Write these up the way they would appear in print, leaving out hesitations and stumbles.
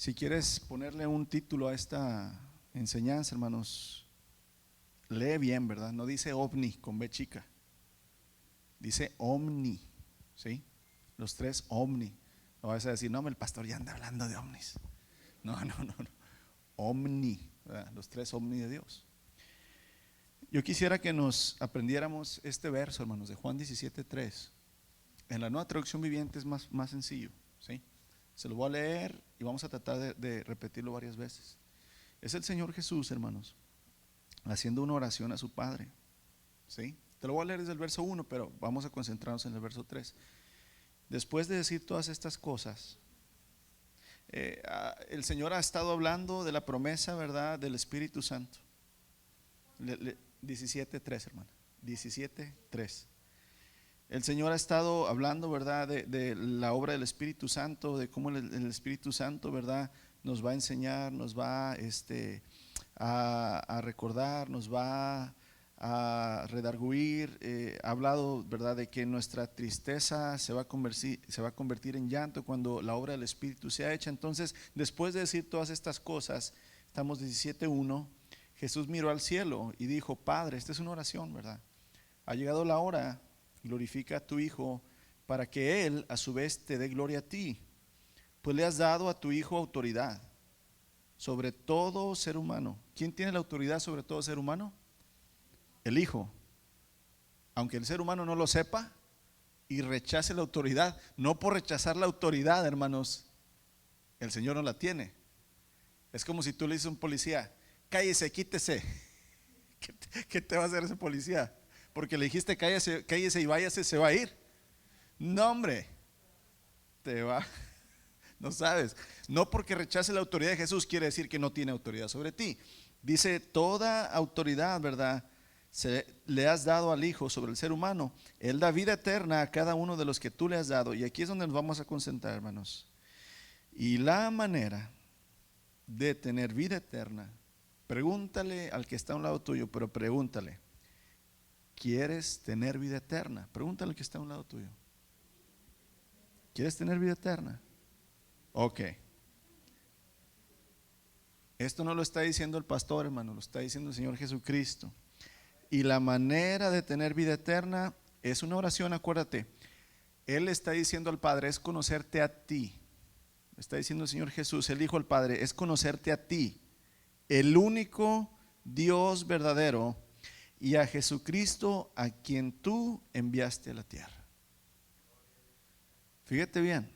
Si quieres ponerle un título a esta enseñanza, hermanos, lee bien, ¿verdad? No dice ovni con B chica, dice omni, ¿sí? Los tres omni. No vas a decir, no, el pastor ya anda hablando de ovnis. No, no, no, no. Omni, ¿verdad? Los tres omni de Dios. Yo quisiera que nos aprendiéramos este verso, hermanos, de Juan 17:3. En la Nueva Traducción Viviente es más sencillo, ¿sí? Se lo voy a leer y vamos a tratar de repetirlo varias veces. Es el Señor Jesús, hermanos, haciendo una oración a su Padre, ¿sí? Te lo voy a leer desde el verso 1, pero vamos a concentrarnos en el verso 3. Después de decir todas estas cosas, el Señor ha estado hablando de la promesa, ¿verdad?, del Espíritu Santo. 17:3, hermano, 17:3. El Señor ha estado hablando, ¿verdad?, de la obra del Espíritu Santo, de cómo el Espíritu Santo, ¿verdad?, nos va a enseñar, nos va a recordar, nos va a redarguir. Ha hablado, ¿verdad?, de que nuestra tristeza se va a convertir en llanto cuando la obra del Espíritu sea hecha. Entonces, después de decir todas estas cosas, estamos 17:1, Jesús miró al cielo y dijo: Padre, esta es una oración, ¿verdad? Ha llegado la hora, glorifica a tu Hijo para que Él a su vez te dé gloria a ti, pues le has dado a tu Hijo autoridad sobre todo ser humano. ¿Quién tiene la autoridad sobre todo ser humano? El Hijo. Aunque el ser humano no lo sepa y rechace la autoridad, no por rechazar la autoridad, hermanos, el Señor no la tiene. Es como si tú le dices a un policía: cállese, quítese. ¿Qué te va a hacer ese policía? Porque le dijiste cállese, cállese y váyase, se va a ir. No, hombre, te va. No sabes. No porque rechace la autoridad de Jesús quiere decir que no tiene autoridad sobre ti. Dice: toda autoridad, ¿verdad?, le has dado al Hijo sobre el ser humano. Él da vida eterna a cada uno de los que tú le has dado. Y aquí es donde nos vamos a concentrar, hermanos. Y la manera de tener vida eterna, pregúntale al que está a un lado tuyo, pero pregúntale: ¿quieres tener vida eterna? Pregúntale al que está a un lado tuyo: ¿quieres tener vida eterna? Ok. Esto no lo está diciendo el pastor, hermano, lo está diciendo el Señor Jesucristo. Y la manera de tener vida eterna es una oración, acuérdate. Él está diciendo al Padre: es conocerte a ti. Está diciendo el Señor Jesús, el Hijo al Padre: es conocerte a ti, el único Dios verdadero, y a Jesucristo a quien tú enviaste a la tierra. Fíjate bien.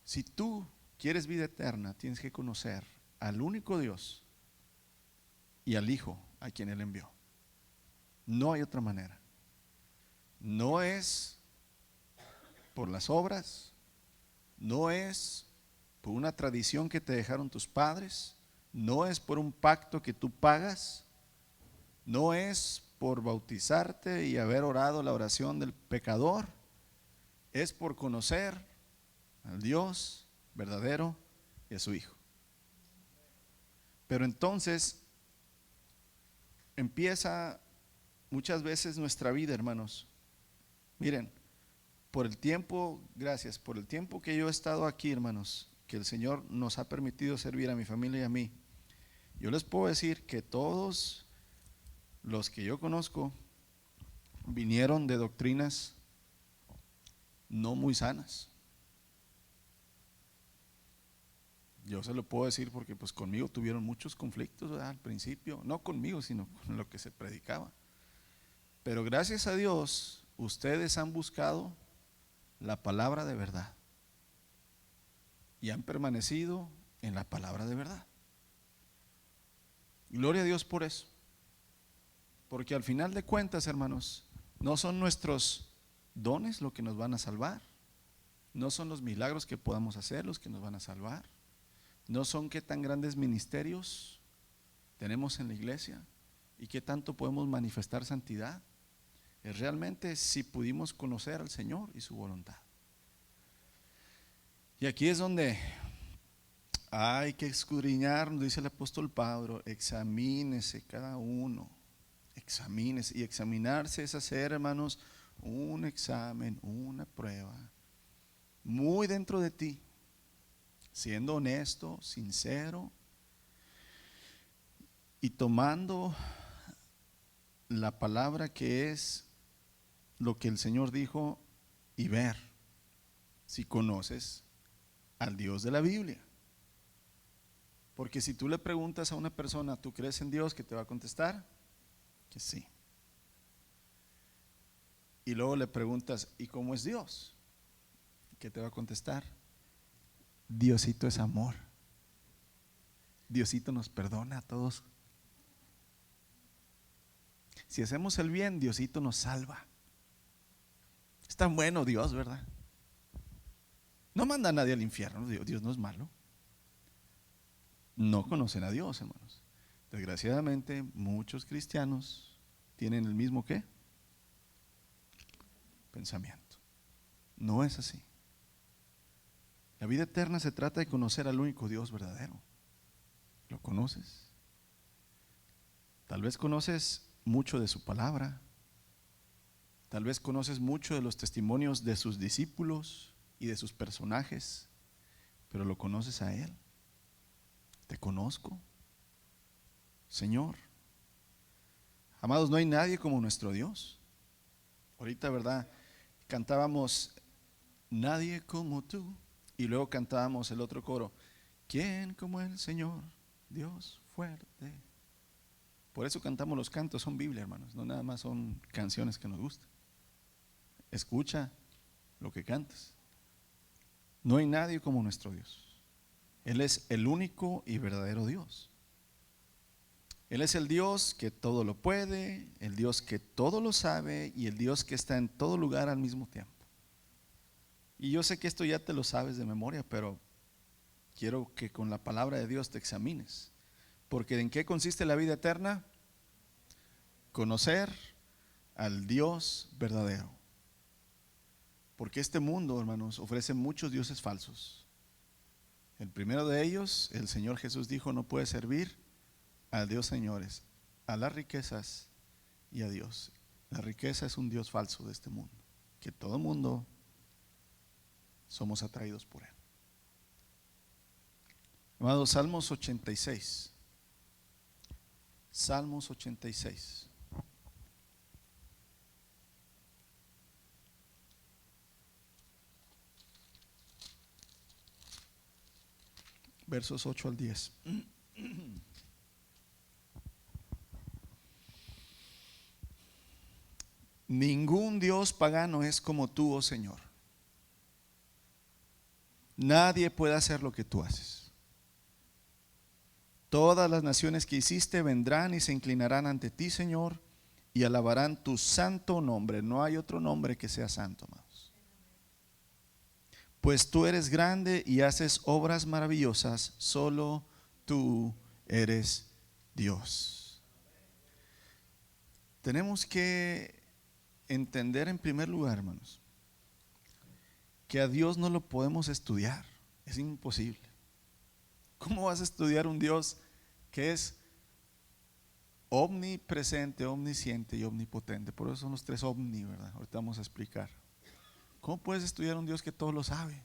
Si tú quieres vida eterna, tienes que conocer al único Dios y al Hijo a quien Él envió. No hay otra manera. No es por las obras, no es por una tradición que te dejaron tus padres, no es por un pacto que tú pagas, no es por bautizarte y haber orado la oración del pecador. Es por conocer al Dios verdadero y a su Hijo. Pero entonces empieza muchas veces nuestra vida, hermanos. Miren, por el tiempo, gracias, por el tiempo que yo he estado aquí, hermanos, que el Señor nos ha permitido servir a mi familia y a mí, yo les puedo decir que todos los que yo conozco vinieron de doctrinas no muy sanas. Yo se lo puedo decir porque pues conmigo tuvieron muchos conflictos, ¿verdad?, al principio, no conmigo, sino con lo que se predicaba. Pero gracias a Dios, ustedes han buscado la palabra de verdad y han permanecido en la palabra de verdad. Gloria a Dios por eso. Porque al final de cuentas, hermanos, no son nuestros dones lo que nos van a salvar, no son los milagros que podamos hacer los que nos van a salvar, no son qué tan grandes ministerios tenemos en la iglesia y qué tanto podemos manifestar santidad. Es realmente si pudimos conocer al Señor y su voluntad. Y aquí es donde hay que escudriñar, nos dice el apóstol Pablo: examínese cada uno, examínese. Y examinarse es hacer, hermanos, un examen, una prueba muy dentro de ti. siendo honesto, sincero y tomando la palabra que es lo que el Señor dijo y ver si conoces al Dios de la Biblia. Porque si tú le preguntas a una persona, ¿tú crees en Dios?, ¿qué te va a contestar? Que sí. Y luego le preguntas, ¿y cómo es Dios?, ¿qué te va a contestar? Diosito es amor. Diosito nos perdona a todos. Si hacemos el bien, Diosito nos salva. Es tan bueno Dios, ¿verdad? No manda a nadie al infierno. Dios no es malo. No conocen a Dios, hermanos. Desgraciadamente, muchos cristianos tienen el mismo ¿qué? Pensamiento. No es así. La vida eterna se trata de conocer al único Dios verdadero. ¿Lo conoces? Tal vez conoces mucho de su palabra. Tal vez conoces mucho de los testimonios de sus discípulos y de sus personajes, pero lo conoces a Él. Te conozco, Señor. Amados, no hay nadie como nuestro Dios. Ahorita, ¿verdad? Cantábamos nadie como tú, y luego cantábamos el otro coro, ¿quién como el Señor, Dios fuerte? Por eso cantamos los cantos, son Biblia, hermanos, no nada más son canciones que nos gustan. Escucha lo que cantas. No hay nadie como nuestro Dios. Él es el único y verdadero Dios. Él es el Dios que todo lo puede, el Dios que todo lo sabe y el Dios que está en todo lugar al mismo tiempo. Y yo sé que esto ya te lo sabes de memoria, pero quiero que con la palabra de Dios te examines. Porque ¿en qué consiste la vida eterna? Conocer al Dios verdadero. Porque este mundo, hermanos, ofrece muchos dioses falsos. El primero de ellos, el Señor Jesús dijo, no puede servir a Dios, señores, a las riquezas y a Dios. La riqueza es un Dios falso de este mundo, que todo mundo somos atraídos por él. Amados, Salmos 86. Salmos 86. Versos 8 al 10. Ningún Dios pagano es como tú, oh Señor. Nadie puede hacer lo que tú haces. Todas las naciones que hiciste vendrán y se inclinarán ante ti, Señor, y alabarán tu santo nombre. No hay otro nombre que sea santo, amados. Pues tú eres grande y haces obras maravillosas, solo tú eres Dios. Tenemos que entender en primer lugar, hermanos, que a Dios no lo podemos estudiar, es imposible. ¿Cómo vas a estudiar un Dios que es omnipresente, omnisciente y omnipotente? Por eso son los tres omni, ¿verdad? Ahorita vamos a explicar. ¿Cómo puedes estudiar un Dios que todo lo sabe?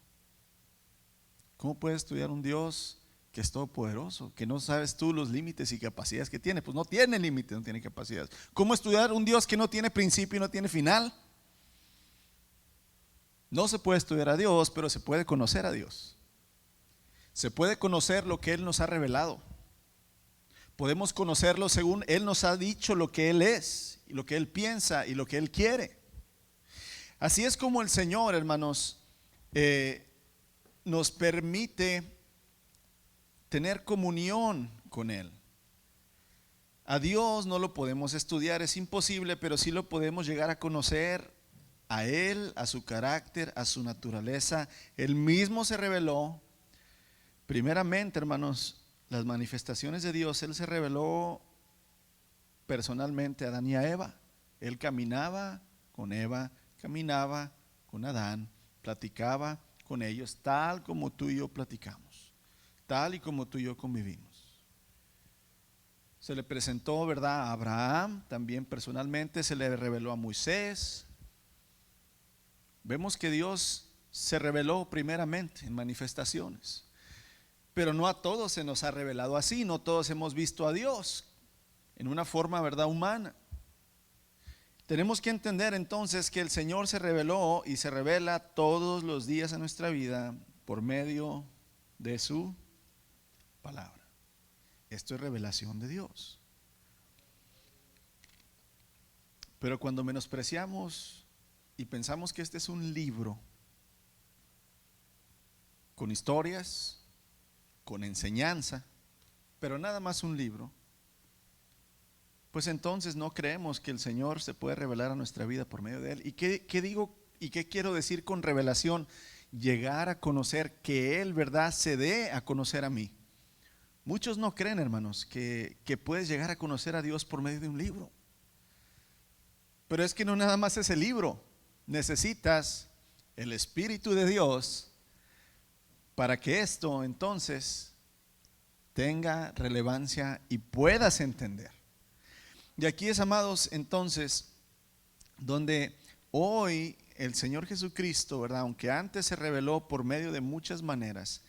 ¿Cómo puedes estudiar un Dios que es todopoderoso, que no sabes tú los límites y capacidades que tiene? Pues no tiene límites, no tiene capacidades. ¿Cómo estudiar un Dios que no tiene principio y no tiene final? No se puede estudiar a Dios, pero se puede conocer a Dios. Se puede conocer lo que Él nos ha revelado. Podemos conocerlo según Él nos ha dicho lo que Él es, y lo que Él piensa y lo que Él quiere. Así es como el Señor, hermanos, nos permite tener comunión con Él. A Dios no lo podemos estudiar, es imposible, pero sí lo podemos llegar a conocer a Él, a su carácter, a su naturaleza. Él mismo se reveló. Primeramente, hermanos, las manifestaciones de Dios, Él se reveló personalmente a Adán y a Eva. Él caminaba con Eva, caminaba con Adán, platicaba con ellos, tal como tú y yo platicamos, tal y como tú y yo convivimos. Se le presentó, ¿verdad?, a Abraham, también personalmente se le reveló a Moisés. Vemos que Dios se reveló primeramente en manifestaciones. Pero no a todos se nos ha revelado así, no todos hemos visto a Dios en una forma, ¿verdad?, humana. Tenemos que entender entonces que el Señor se reveló y se revela todos los días en nuestra vida por medio de su palabra. Esto es revelación de Dios. Pero cuando menospreciamos y pensamos que este es un libro con historias, con enseñanza, pero nada más un libro, pues entonces no creemos que el Señor se puede revelar a nuestra vida por medio de Él. ¿Y qué digo y qué quiero decir con revelación? Llegar a conocer, que Él, ¿verdad?, se dé a conocer a mí. Muchos no creen, hermanos, que puedes llegar a conocer a Dios por medio de un libro. Pero es que no nada más es el libro. Necesitas el Espíritu de Dios para que esto entonces tenga relevancia y puedas entender. Y aquí es, amados, entonces, donde hoy el Señor Jesucristo, ¿verdad?, aunque antes se reveló por medio de muchas maneras,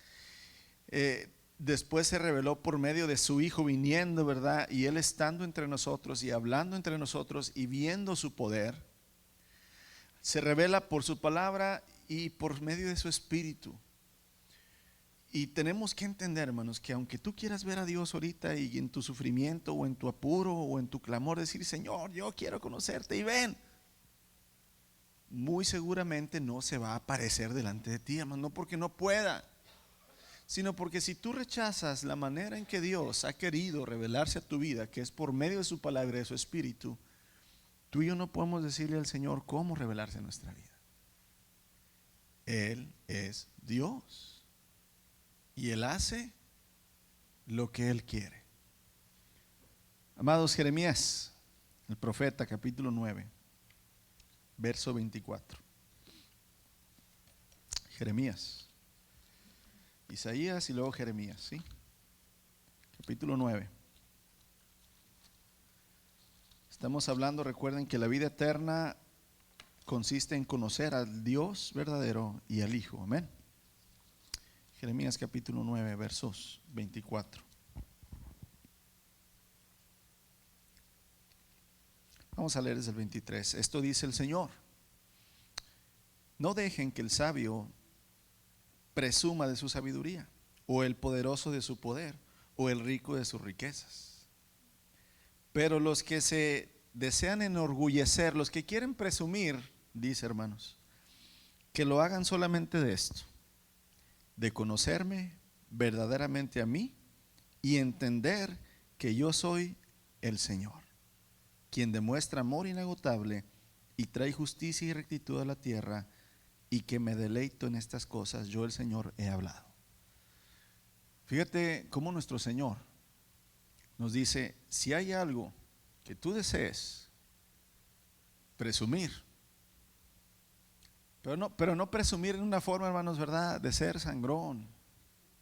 después se reveló por medio de su Hijo viniendo, ¿verdad?, y Él estando entre nosotros y hablando entre nosotros y viendo su poder. Se revela por su palabra y por medio de su Espíritu. Y tenemos que entender, hermanos, que aunque tú quieras ver a Dios ahorita y en tu sufrimiento o en tu apuro o en tu clamor, decir: Señor, yo quiero conocerte y ven, muy seguramente no se va a aparecer delante de ti, hermano, no porque no pueda, sino porque si tú rechazas la manera en que Dios ha querido revelarse a tu vida, que es por medio de su palabra y de su Espíritu, tú y yo no podemos decirle al Señor cómo revelarse en nuestra vida. Él es Dios y Él hace lo que Él quiere. Amados, Jeremías, el profeta, capítulo 9, verso 24. Jeremías, Isaías y luego Jeremías, ¿sí? Capítulo 9. Estamos hablando, recuerden, que la vida eterna consiste en conocer al Dios verdadero y al Hijo. Amén. Jeremías capítulo 9, versos 24. Vamos a leer desde el 23. Esto dice el Señor: no dejen que el sabio presuma de su sabiduría, o el poderoso de su poder, o el rico de sus riquezas. Pero los que se desean enorgullecer, los que quieren presumir, dice, hermanos, que lo hagan solamente de esto: de conocerme verdaderamente a mí y entender que yo soy el Señor, quien demuestra amor inagotable y trae justicia y rectitud a la tierra, y que me deleito en estas cosas. Yo, el Señor, he hablado. Fíjate cómo nuestro Señor nos dice: si hay algo que tú desees presumir, pero no presumir en una forma, hermanos, ¿verdad?, de ser sangrón,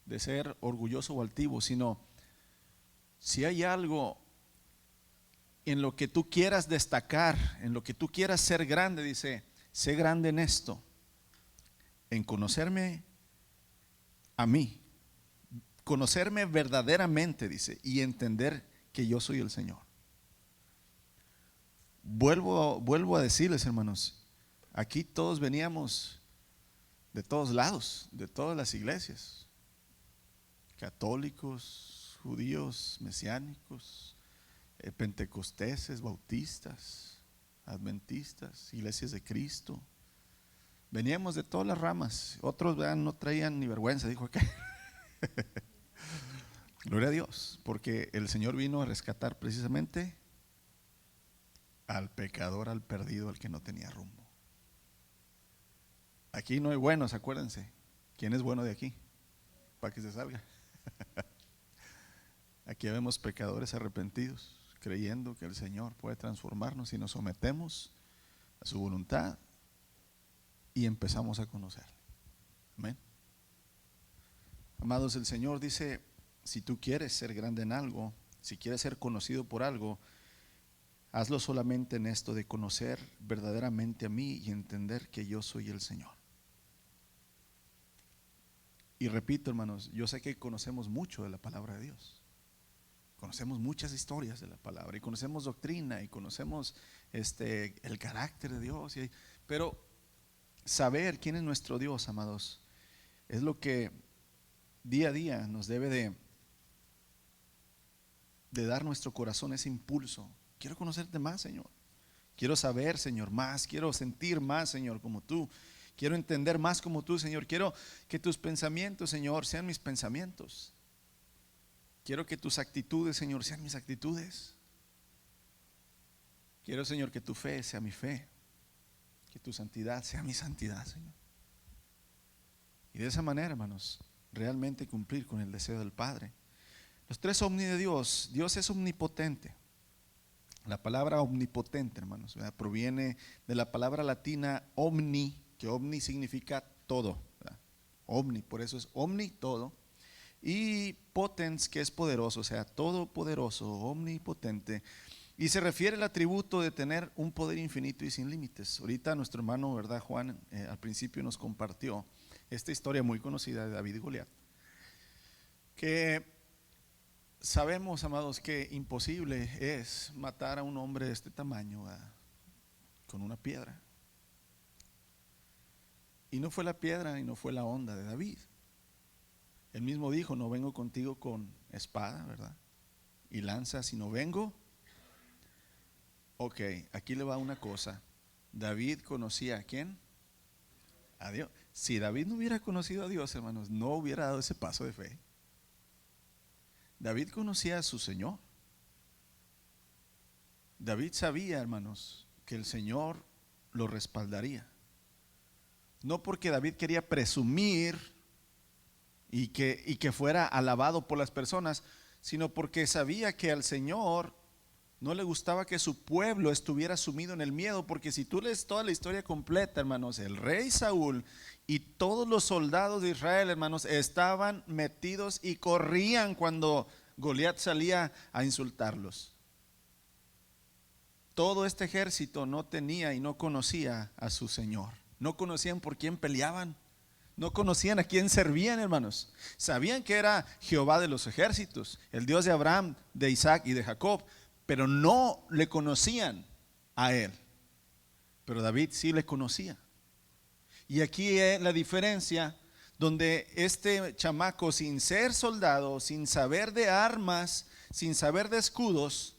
de ser orgulloso o altivo, sino si hay algo en lo que tú quieras destacar, en lo que tú quieras ser grande, dice: sé grande en esto, en conocerme a mí, conocerme verdaderamente, dice, y entender que yo soy el Señor. Vuelvo a decirles, hermanos, aquí todos veníamos de todos lados, de todas las iglesias, católicos, judíos, mesiánicos, pentecosteses, bautistas, adventistas, iglesias de Cristo. Veníamos de todas las ramas. Otros, vean, no traían ni vergüenza, dijo acá. Gloria a Dios, porque el Señor vino a rescatar precisamente al pecador, al perdido, al que no tenía rumbo. Aquí no hay buenos, acuérdense. ¿Quién es bueno de aquí? Para que se salga. Aquí vemos pecadores arrepentidos, creyendo que el Señor puede transformarnos si nos sometemos a su voluntad y empezamos a conocerle. Amén. Amados, el Señor dice: si tú quieres ser grande en algo, si quieres ser conocido por algo, hazlo solamente en esto de conocer verdaderamente a mí y entender que yo soy el Señor. Y repito, hermanos, yo sé que conocemos mucho de la palabra de Dios. Conocemos muchas historias de la palabra y conocemos doctrina y conocemos el carácter de Dios. Pero saber quién es nuestro Dios, amados, es lo que día a día nos debe de dar nuestro corazón ese impulso. Quiero conocerte más, Señor. Quiero saber, Señor, más. Quiero sentir más, Señor, como tú. Quiero entender más como tú, Señor. Quiero que tus pensamientos, Señor, sean mis pensamientos. Quiero que tus actitudes, Señor, sean mis actitudes. Quiero, Señor, que tu fe sea mi fe. Que tu santidad sea mi santidad, Señor. Y de esa manera, hermanos, realmente cumplir con el deseo del Padre. Los tres omni de Dios. Dios es omnipotente. La palabra omnipotente, hermanos, ¿verdad?, proviene de la palabra latina omni, que omni significa todo, ¿verdad? Omni, por eso es omni, todo. Y potens, que es poderoso, o sea, todopoderoso, omnipotente. Y se refiere al atributo de tener un poder infinito y sin límites. Ahorita nuestro hermano, ¿verdad?, Juan, al principio nos compartió esta historia muy conocida de David y Goliat. Que sabemos, amados, que imposible es matar a un hombre de este tamaño con una piedra. Y no fue la piedra y no fue la onda de David. Él mismo dijo: no vengo contigo con espada, ¿verdad?, y lanza, sino vengo. Ok, aquí le va una cosa. David conocía ¿a quién? A Dios. Si David no hubiera conocido a Dios, hermanos, no hubiera dado ese paso de fe. David conocía a su Señor. David sabía, hermanos, que el Señor lo respaldaría. No porque David quería presumir y que fuera alabado por las personas, sino porque sabía que al Señor no le gustaba que su pueblo estuviera sumido en el miedo. Porque si tú lees toda la historia completa, hermanos, el rey Saúl y todos los soldados de Israel, hermanos, estaban metidos y corrían cuando Goliat salía a insultarlos. Todo este ejército no tenía y no conocía a su Señor. No conocían por quién peleaban. No conocían a quién servían, hermanos. Sabían que era Jehová de los ejércitos, el Dios de Abraham, de Isaac y de Jacob, pero no le conocían a él. Pero David sí le conocía. Y aquí es la diferencia, donde este chamaco, sin ser soldado, sin saber de armas, sin saber de escudos,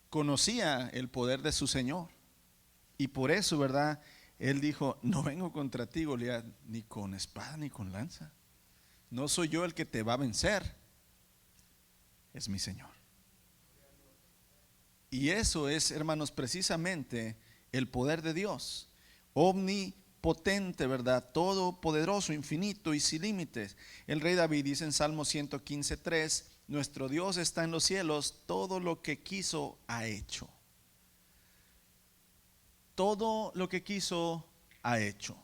conocía el poder de su Señor. Y por eso, ¿verdad?, él dijo: no vengo contra ti, Goliat, ni con espada ni con lanza. No soy yo el que te va a vencer, es mi Señor. Y eso es, hermanos, precisamente el poder de Dios. Omnipotente, ¿verdad?, todopoderoso, infinito y sin límites. El rey David dice en Salmo 115:3: nuestro Dios está en los cielos, todo lo que quiso ha hecho. Todo lo que quiso ha hecho.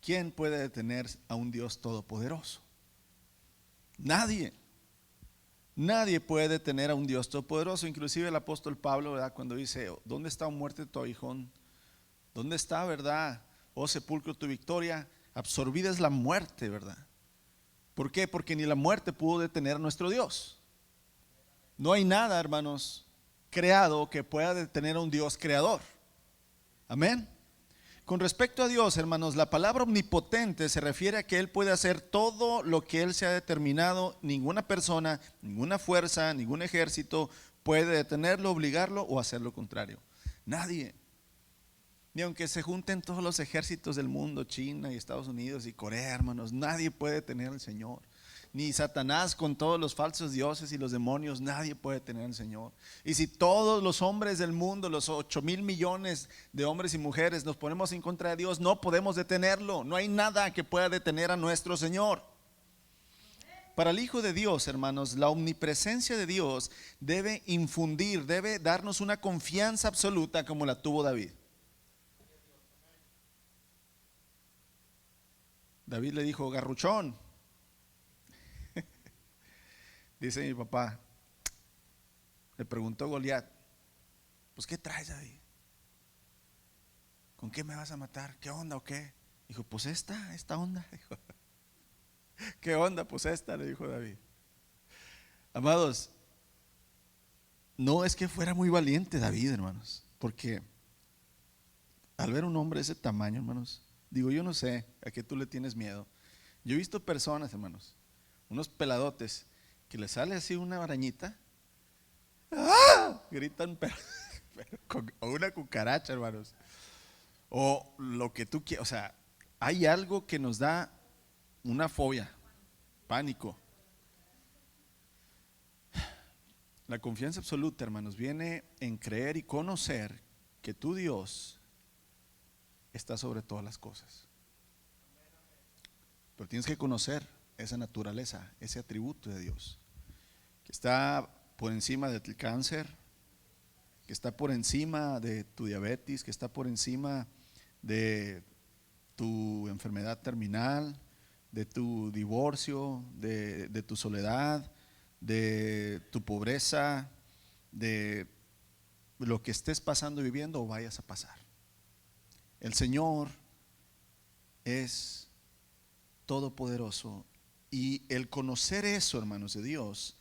¿Quién puede detener a un Dios todopoderoso? Nadie. Nadie puede detener a un Dios todopoderoso. Inclusive el apóstol Pablo, ¿verdad?, cuando dice: ¿dónde está, oh muerte, tu aguijón? ¿Dónde está, verdad, oh sepulcro, tu victoria? Absorbida es la muerte, ¿verdad? ¿Por qué? Porque ni la muerte pudo detener a nuestro Dios. No hay nada, hermanos, creado que pueda detener a un Dios creador. Amén. Con respecto a Dios, hermanos, la palabra omnipotente se refiere a que Él puede hacer todo lo que Él se ha determinado. Ninguna persona, ninguna fuerza, ningún ejército puede detenerlo, obligarlo o hacer lo contrario. Nadie. Ni aunque se junten todos los ejércitos del mundo, China y Estados Unidos y Corea, hermanos, nadie puede detener al Señor. Ni Satanás con todos los falsos dioses y los demonios, nadie puede detener al Señor. Y si todos los hombres del mundo, los 8,000 millones de hombres y mujeres, nos ponemos en contra de Dios, no podemos detenerlo. No hay nada que pueda detener a nuestro Señor. Para el Hijo de Dios, hermanos, la omnipresencia de Dios debe infundir, debe darnos una confianza absoluta como la tuvo David. David le dijo: garruchón. Dice mi papá, le preguntó Goliat: pues ¿qué traes, David? ¿Con qué me vas a matar? ¿Qué onda o qué? Dijo, pues esta onda. Dijo, ¿qué onda? Pues esta, le dijo David. Amados, no es que fuera muy valiente David, hermanos, porque al ver un hombre de ese tamaño, hermanos, digo, yo no sé a qué tú le tienes miedo. Yo he visto personas, hermanos, unos peladotes, que le sale así una arañita, ¡ah! Gritan, o una cucaracha, hermanos, o lo que tú quieras. O sea, hay algo que nos da una fobia, pánico. La confianza absoluta, hermanos, viene en creer y conocer que tu Dios está sobre todas las cosas. Pero tienes que conocer esa naturaleza, ese atributo de Dios, que está por encima del cáncer, que está por encima de tu diabetes, que está por encima de tu enfermedad terminal, de tu divorcio, de tu soledad, de tu pobreza, de lo que estés pasando, viviendo o vayas a pasar. El Señor es todopoderoso, y el conocer eso, hermanos, de Dios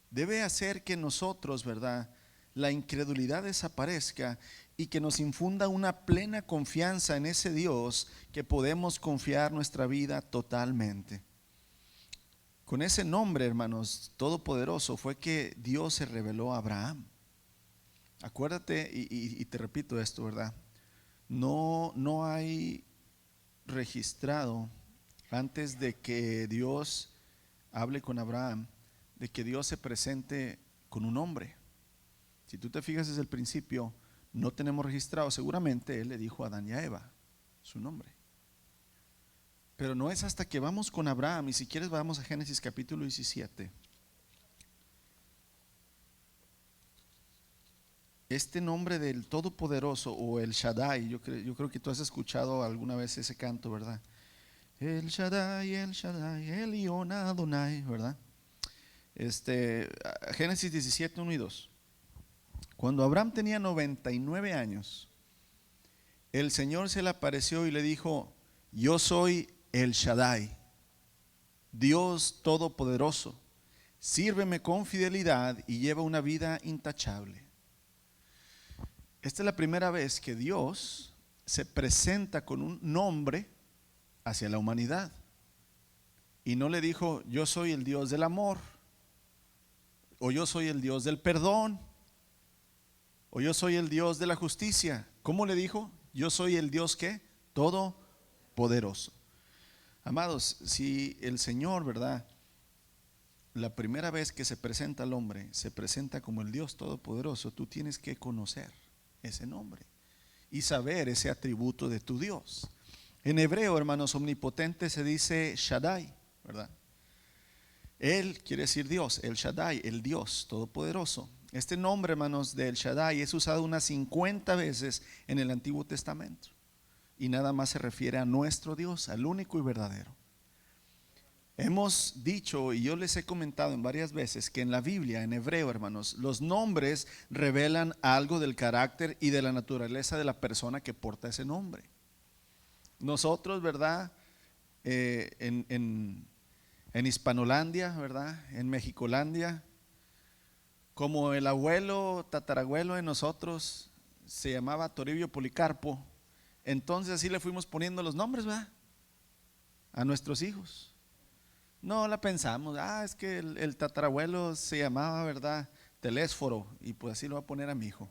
debe hacer que nosotros, ¿verdad?, la incredulidad desaparezca y que nos infunda una plena confianza en ese Dios que podemos confiar nuestra vida totalmente. Con ese nombre, hermanos, todopoderoso, fue que Dios se reveló a Abraham. Acuérdate, y te repito esto, ¿verdad? No hay registrado antes de que Dios hable con Abraham, de que Dios se presente con un hombre. Si tú te fijas desde el principio, no tenemos registrado, seguramente Él le dijo a Adán y a Eva su nombre. Pero no es hasta que vamos con Abraham, y si quieres vamos a Génesis capítulo 17. Este nombre del Todopoderoso, o el Shaddai, yo creo que tú has escuchado alguna vez ese canto, ¿verdad? El Shaddai, el Ion Adonai, ¿verdad? Génesis 17, 1 y 2. Cuando Abraham tenía 99 años, el Señor se le apareció y le dijo: yo soy el Shaddai, Dios Todopoderoso, sírveme con fidelidad y lleva una vida intachable. Esta es la primera vez que Dios se presenta con un nombre hacia la humanidad. Y no le dijo: yo soy el Dios del amor, o yo soy el Dios del perdón, o yo soy el Dios de la justicia. ¿Cómo le dijo? Yo soy el Dios que todopoderoso. Amados, si el Señor, ¿verdad?, la primera vez que se presenta al hombre, se presenta como el Dios todopoderoso, tú tienes que conocer ese nombre y saber ese atributo de tu Dios. En hebreo, hermanos, omnipotente se dice Shaddai, ¿verdad? Él quiere decir Dios, el Shaddai, el Dios todopoderoso. Este nombre, hermanos, del Shaddai es usado unas 50 veces en el Antiguo Testamento, y nada más se refiere a nuestro Dios, al único y verdadero. Hemos dicho, y yo les he comentado en varias veces, que en la Biblia, en hebreo, hermanos, los nombres revelan algo del carácter y de la naturaleza de la persona que porta ese nombre. Nosotros, ¿verdad?, en Hispanolandia, ¿verdad?, en Mexicolandia, como el abuelo, tatarabuelo de nosotros se llamaba Toribio Policarpo, entonces así le fuimos poniendo los nombres, ¿verdad?, a nuestros hijos. No la pensamos, es que el tatarabuelo se llamaba, ¿verdad?, Telésforo, y pues así lo voy a poner a mi hijo.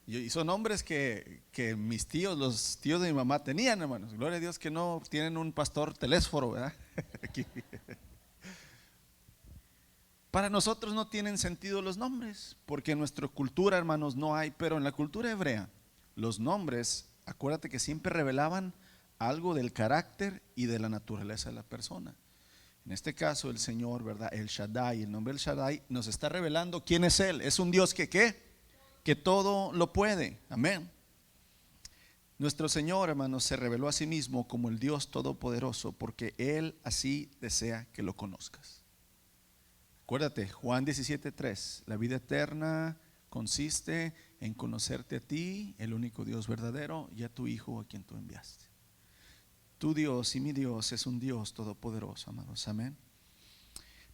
Y son nombres que mis tíos, los tíos de mi mamá tenían, hermanos. Gloria a Dios que no tienen un pastor Telésforo, ¿verdad? Aquí. Para nosotros no tienen sentido los nombres, porque en nuestra cultura, hermanos, no hay, pero en la cultura hebrea, los nombres, acuérdate que siempre revelaban algo del carácter y de la naturaleza de la persona. En este caso, el Señor, ¿verdad?, el Shaddai, el nombre del Shaddai nos está revelando quién es Él. Es un Dios que que todo lo puede. Amén. Nuestro Señor, hermanos, se reveló a sí mismo como el Dios todopoderoso, porque Él así desea que lo conozcas. Acuérdate, Juan 17:3, la vida eterna consiste en conocerte a ti, el único Dios verdadero, y a tu Hijo a quien tú enviaste. tu Dios y mi Dios es un Dios todopoderoso, amados. Amén.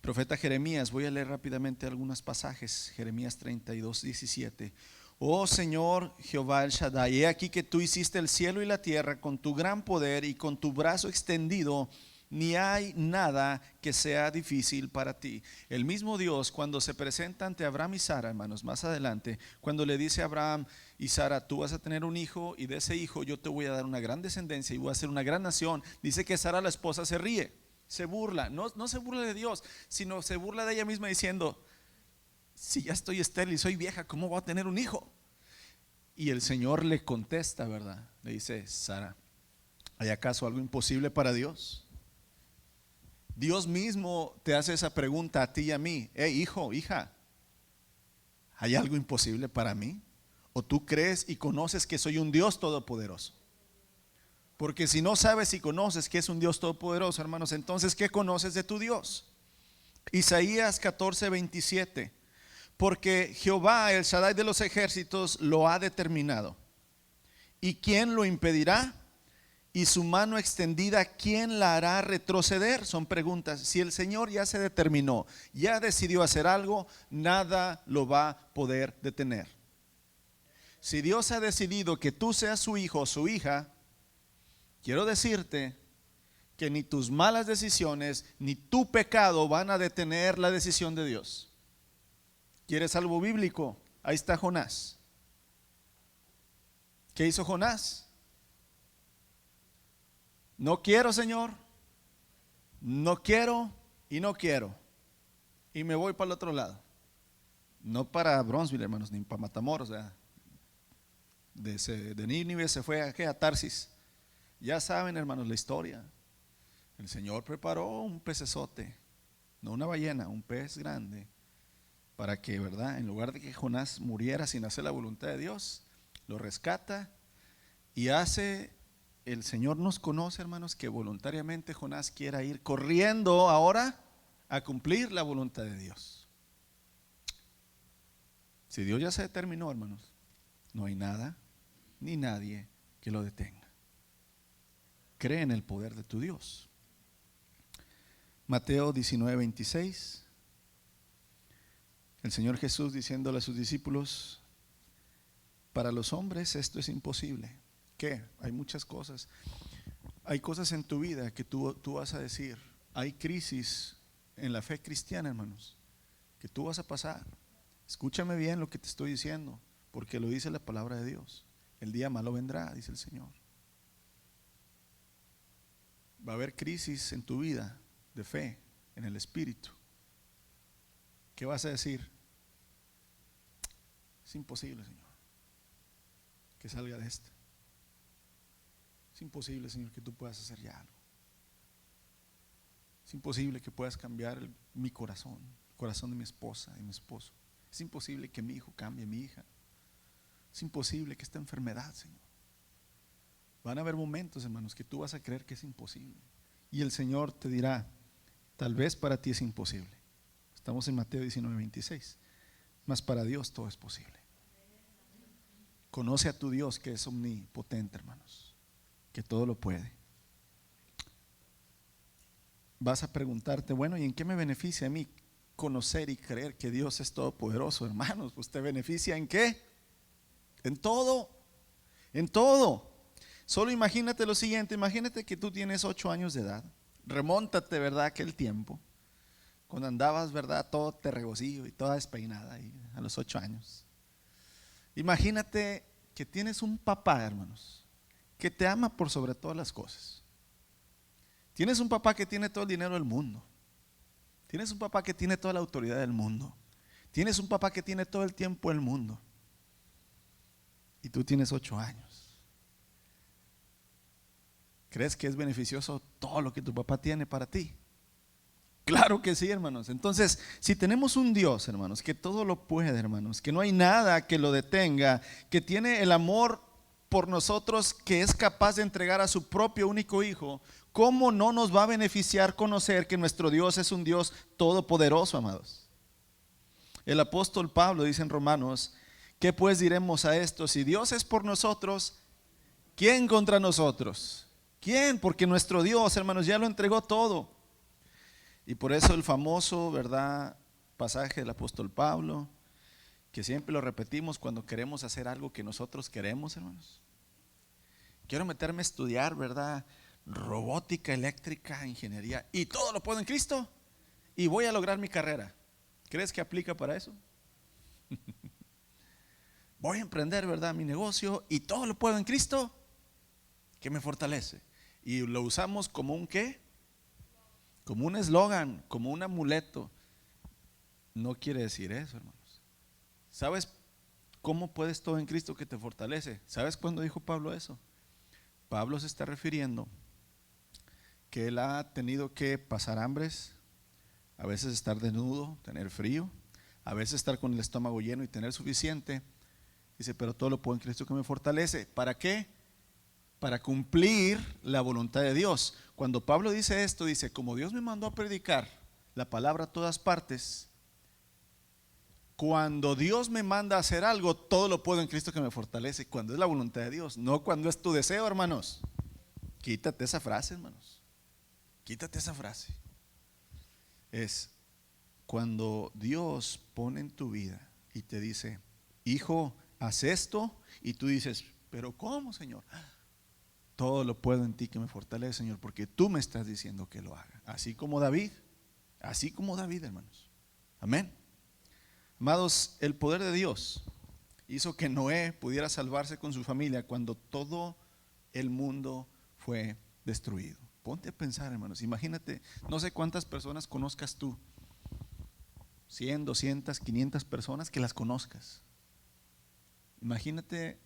Profeta Jeremías, voy a leer rápidamente algunos pasajes. Jeremías 32, 17. Oh Señor Jehová el Shaddai, he aquí que tú hiciste el cielo y la tierra con tu gran poder y con tu brazo extendido, ni hay nada que sea difícil para ti. El mismo Dios, cuando se presenta ante Abraham y Sara, hermanos, más adelante, cuando le dice a Abraham y Sara, tú vas a tener un hijo y de ese hijo yo te voy a dar una gran descendencia y voy a ser una gran nación, dice que Sara, la esposa, se ríe, se burla, no se burla de Dios, sino se burla de ella misma diciendo, si ya estoy estéril y soy vieja, ¿cómo voy a tener un hijo? Y el Señor le contesta, ¿verdad? Le dice, Sara, ¿hay acaso algo imposible para Dios? Dios mismo te hace esa pregunta a ti y a mí. Hijo, hija, ¿hay algo imposible para mí? ¿O tú crees y conoces que soy un Dios todopoderoso? Porque si no sabes y conoces que es un Dios todopoderoso, hermanos, entonces ¿qué conoces de tu Dios? Isaías 14, 27. Porque Jehová, el Shaddai de los ejércitos, lo ha determinado. ¿Y quién lo impedirá? Y su mano extendida, ¿quién la hará retroceder? Son preguntas. Si el Señor ya se determinó, ya decidió hacer algo, nada lo va a poder detener. Si Dios ha decidido que tú seas su hijo o su hija, quiero decirte que ni tus malas decisiones ni tu pecado van a detener la decisión de Dios. ¿Quieres algo bíblico? Ahí está Jonás. ¿Qué hizo Jonás? No quiero, Señor, no quiero y no quiero. Y me voy para el otro lado. No para Bronzeville, hermanos, ni para Matamoros. De Nínive se fue a Tarsis. Ya saben, hermanos, la historia. El Señor preparó un pecesote, no una ballena, un pez grande, para que, ¿verdad?, en lugar de que Jonás muriera sin hacer la voluntad de Dios, lo rescata y hace. El Señor nos conoce, hermanos, que voluntariamente Jonás quiera ir corriendo ahora a cumplir la voluntad de Dios. Si Dios ya se determinó, hermanos, no hay nada ni nadie que lo detenga. Cree en el poder de tu Dios. Mateo 19, 26. El Señor Jesús diciéndole a sus discípulos, para los hombres esto es imposible. ¿Qué? Hay muchas cosas. Hay cosas en tu vida que tú vas a decir. Hay crisis en la fe cristiana, hermanos, que tú vas a pasar. Escúchame bien lo que te estoy diciendo, porque lo dice la palabra de Dios. El día malo vendrá, dice el Señor. Va a haber crisis en tu vida de fe, en el espíritu. ¿Qué vas a decir? Es imposible, Señor, que salga de esto. Es imposible, Señor, que tú puedas hacer ya algo. Es imposible que puedas cambiar mi corazón, el corazón de mi esposa y mi esposo. Es imposible que mi hijo cambie, mi hija. Es imposible que esta enfermedad, Señor. Van a haber momentos, hermanos, que tú vas a creer que es imposible. Y el Señor te dirá, tal vez para ti es imposible. Estamos en Mateo 19, 26. Mas para Dios todo es posible. Conoce a tu Dios que es omnipotente, hermanos, que todo lo puede. Vas a preguntarte, bueno, ¿y en qué me beneficia a mí conocer y creer que Dios es todopoderoso, hermanos? Pues te beneficia ¿en qué? En todo, en todo. Solo imagínate lo siguiente, imagínate que tú tienes 8 años de edad. Remóntate, ¿verdad?, aquel tiempo, cuando andabas, ¿verdad?, todo terregocillo y toda despeinada ahí, a los 8 años. Imagínate que tienes un papá, hermanos, que te ama por sobre todas las cosas. Tienes un papá que tiene todo el dinero del mundo. Tienes un papá que tiene toda la autoridad del mundo. Tienes un papá que tiene todo el tiempo del mundo. Y tú tienes 8 años. ¿Crees que es beneficioso todo lo que tu papá tiene para ti? Claro que sí, hermanos. Entonces, si tenemos un Dios, hermanos, que todo lo puede, hermanos, que no hay nada que lo detenga, que tiene el amor por nosotros, que es capaz de entregar a su propio único hijo, ¿cómo no nos va a beneficiar conocer que nuestro Dios es un Dios todopoderoso, amados? El apóstol Pablo dice en Romanos, ¿qué pues diremos a esto? Si Dios es por nosotros, ¿quién contra nosotros? ¿Quién? Porque nuestro Dios, hermanos, ya lo entregó todo. Y por eso el famoso, ¿verdad?, pasaje del apóstol Pablo, que siempre lo repetimos cuando queremos hacer algo que nosotros queremos, hermanos. Quiero meterme a estudiar, ¿verdad?, robótica, eléctrica, ingeniería, y todo lo puedo en Cristo, y voy a lograr mi carrera. ¿Crees que aplica para eso? Voy a emprender, ¿verdad?, mi negocio, y todo lo puedo en Cristo, que me fortalece. Y lo usamos como un ¿qué? Como un eslogan, como un amuleto. No quiere decir eso, hermanos. ¿Sabes cómo puedes todo en Cristo que te fortalece? ¿Sabes cuándo dijo Pablo eso? Pablo se está refiriendo que él ha tenido que pasar hambres, a veces estar desnudo, tener frío, a veces estar con el estómago lleno y tener suficiente. Dice, pero todo lo puedo en Cristo que me fortalece. ¿Para qué? Para cumplir la voluntad de Dios. Cuando Pablo dice esto, dice, como Dios me mandó a predicar la palabra a todas partes, cuando Dios me manda a hacer algo, todo lo puedo en Cristo que me fortalece. Cuando es la voluntad de Dios, no cuando es tu deseo, hermanos. Quítate esa frase, hermanos. Quítate esa frase. Es cuando Dios pone en tu vida y te dice, hijo, haz esto, y tú dices, pero ¿cómo, Señor? Todo lo puedo en ti que me fortalece, Señor, porque tú me estás diciendo que lo haga. Así como David, hermanos. Amén. Amados, el poder de Dios hizo que Noé pudiera salvarse con su familia cuando todo el mundo fue destruido. Ponte a pensar, hermanos, imagínate, no sé cuántas personas conozcas tú, 100, 200, 500 personas que las conozcas. Imagínate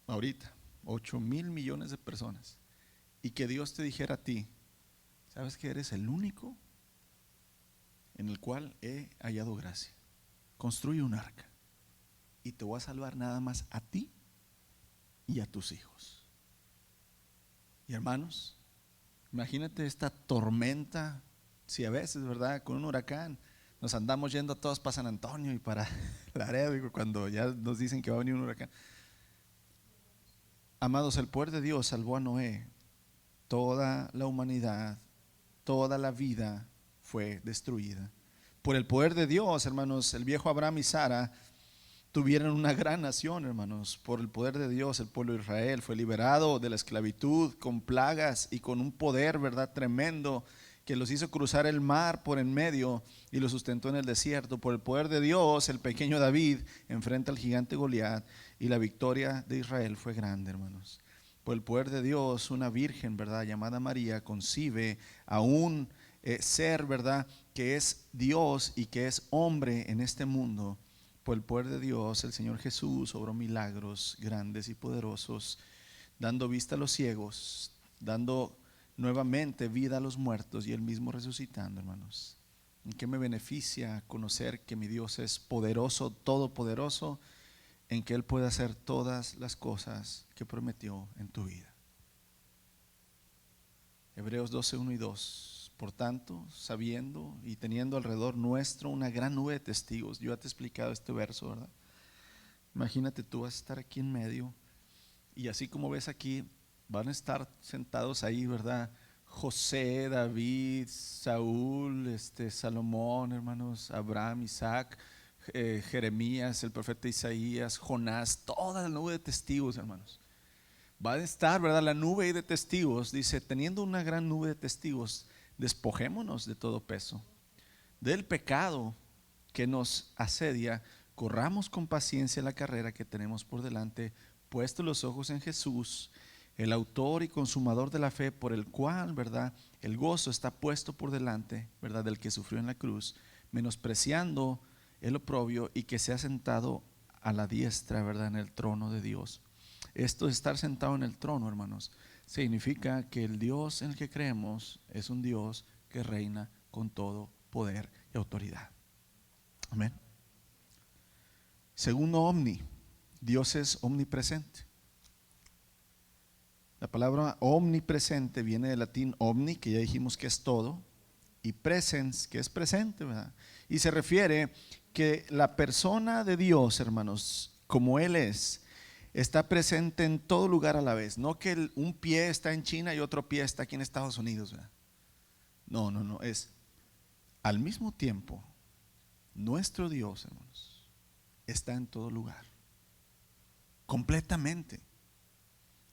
ahorita 8,000,000,000 de personas y que Dios te dijera a ti, ¿sabes que eres el único en el cual he hallado gracia? Construye un arca y te voy a salvar nada más a ti y a tus hijos. Y hermanos, imagínate esta tormenta. Si a veces, ¿verdad?, con un huracán nos andamos yendo todos para San Antonio y para Laredo, cuando ya nos dicen que va a venir un huracán. Amados, el poder de Dios salvó a Noé. Toda la humanidad, toda la vida fue destruida. Por el poder de Dios, hermanos, el viejo Abraham y Sara tuvieron una gran nación, hermanos. Por el poder de Dios, el pueblo de Israel fue liberado de la esclavitud con plagas y con un poder, ¿verdad?, tremendo, que los hizo cruzar el mar por en medio y los sustentó en el desierto. Por el poder de Dios, el pequeño David enfrenta al gigante Goliat y la victoria de Israel fue grande, hermanos. Por el poder de Dios, una virgen, ¿verdad?, llamada María, concibe a un ser, ¿verdad?, que es Dios y que es hombre en este mundo. Por el poder de Dios, el Señor Jesús obró milagros grandes y poderosos, dando vista a los ciegos, dando nuevamente vida a los muertos y Él mismo resucitando, hermanos. ¿En qué me beneficia conocer que mi Dios es poderoso, todopoderoso, en que Él puede hacer todas las cosas que prometió en tu vida? Hebreos 12, 1 y 2. Por tanto, sabiendo y teniendo alrededor nuestro una gran nube de testigos. Yo ya te he explicado este verso, ¿verdad? Imagínate, tú vas a estar aquí en medio y así como ves aquí, van a estar sentados ahí, ¿verdad? José, David, Saúl, Salomón, hermanos, Abraham, Isaac, Jeremías, el profeta Isaías, Jonás, toda la nube de testigos, hermanos. Va a estar, ¿verdad?, la nube de testigos. Dice, teniendo una gran nube de testigos, despojémonos de todo peso, del pecado que nos asedia, corramos con paciencia la carrera que tenemos por delante, puestos los ojos en Jesús, el autor y consumador de la fe, por el cual, ¿verdad?, el gozo está puesto por delante, ¿verdad?, del que sufrió en la cruz, menospreciando el oprobio, y que se ha sentado a la diestra, ¿verdad?, en el trono de Dios. Esto de estar sentado en el trono, hermanos, significa que el Dios en el que creemos es un Dios que reina con todo poder y autoridad. Amén. Segundo, omni. Dios es omnipresente. La palabra omnipresente viene del latín omni, que ya dijimos que es todo, y presens, que es presente, ¿verdad? Y se refiere que la persona de Dios, hermanos, como Él es está presente en todo lugar a la vez. No que un pie está en China y otro pie está aquí en Estados Unidos, ¿verdad? No, no, no, es al mismo tiempo. Nuestro Dios, hermanos, está en todo lugar, completamente.